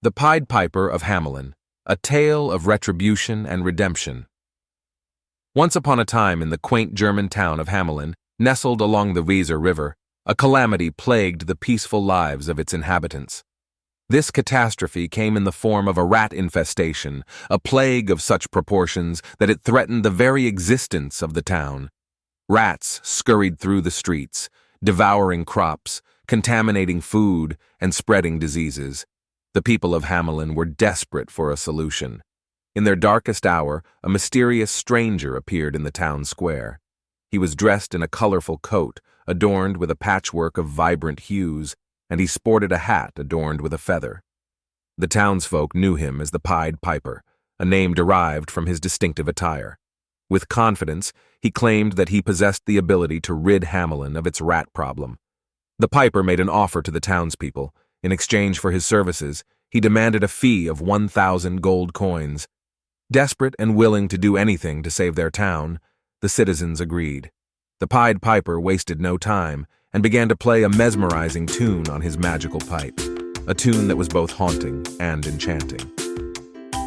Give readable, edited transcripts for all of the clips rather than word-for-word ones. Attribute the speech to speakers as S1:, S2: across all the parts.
S1: The Pied Piper of Hamelin, a tale of retribution and redemption. Once upon a time in the quaint German town of Hamelin, nestled along the Weser River, a calamity plagued the peaceful lives of its inhabitants. This catastrophe came in the form of a rat infestation, a plague of such proportions that it threatened the very existence of the town. Rats scurried through the streets, devouring crops, contaminating food, and spreading diseases. The people of Hamelin were desperate for a solution. In their darkest hour, a mysterious stranger appeared in the town square. He was dressed in a colorful coat, adorned with a patchwork of vibrant hues, and he sported a hat adorned with a feather. The townsfolk knew him as the Pied Piper, a name derived from his distinctive attire. With confidence, he claimed that he possessed the ability to rid Hamelin of its rat problem. The Piper made an offer to the townspeople. In exchange for his services, he demanded a fee of 1,000 gold coins. Desperate and willing to do anything to save their town, the citizens agreed. The Pied Piper wasted no time and began to play a mesmerizing tune on his magical pipe, a tune that was both haunting and enchanting.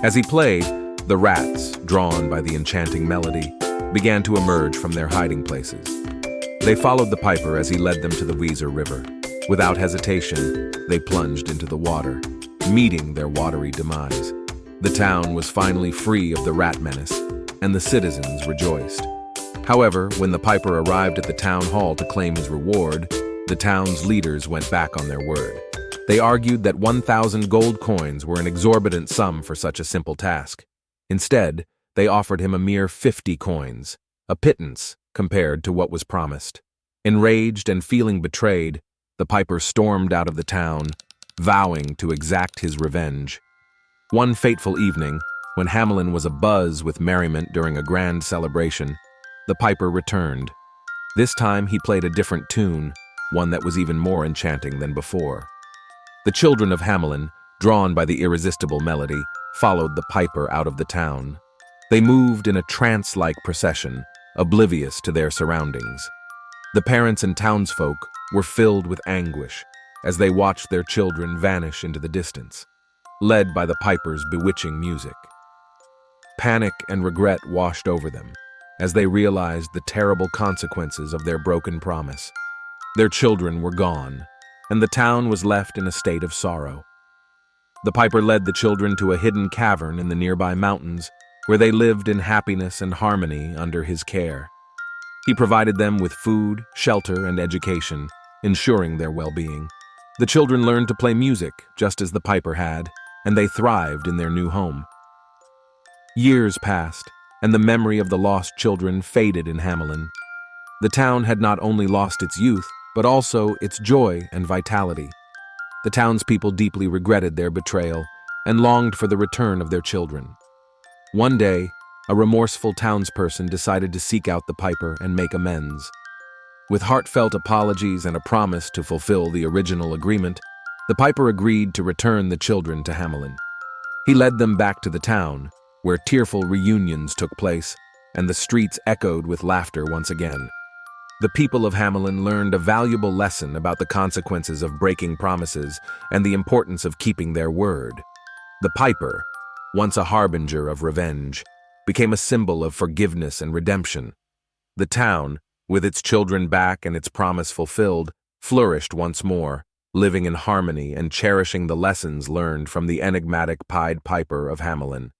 S1: As he played, the rats, drawn by the enchanting melody, began to emerge from their hiding places. They followed the Piper as he led them to the Weser River. Without hesitation, they plunged into the water, meeting their watery demise. The town was finally free of the rat menace, and the citizens rejoiced. However, when the Piper arrived at the town hall to claim his reward, the town's leaders went back on their word. They argued that 1,000 gold coins were an exorbitant sum for such a simple task. Instead, they offered him a mere 50 coins, a pittance compared to what was promised. Enraged and feeling betrayed, the Piper stormed out of the town, vowing to exact his revenge. One fateful evening, when Hamelin was abuzz with merriment during a grand celebration, the Piper returned. This time he played a different tune, one that was even more enchanting than before. The children of Hamelin, drawn by the irresistible melody, followed the Piper out of the town. They moved in a trance-like procession, oblivious to their surroundings. The parents and townsfolk were filled with anguish as they watched their children vanish into the distance, led by the Piper's bewitching music. Panic and regret washed over them as they realized the terrible consequences of their broken promise. Their children were gone, and the town was left in a state of sorrow. The Piper led the children to a hidden cavern in the nearby mountains, where they lived in happiness and harmony under his care. He provided them with food, shelter, and education, ensuring their well-being. The children learned to play music, just as the Piper had, and they thrived in their new home. Years passed, and the memory of the lost children faded in Hamelin. The town had not only lost its youth, but also its joy and vitality. The townspeople deeply regretted their betrayal and longed for the return of their children. One day, a remorseful townsperson decided to seek out the Piper and make amends. With heartfelt apologies and a promise to fulfill the original agreement, the Piper agreed to return the children to Hamelin. He led them back to the town, where tearful reunions took place and the streets echoed with laughter once again. The people of Hamelin learned a valuable lesson about the consequences of breaking promises and the importance of keeping their word. The Piper, once a harbinger of revenge, became a symbol of forgiveness and redemption. The town, with its children back and its promise fulfilled, flourished once more, living in harmony and cherishing the lessons learned from the enigmatic Pied Piper of Hamelin.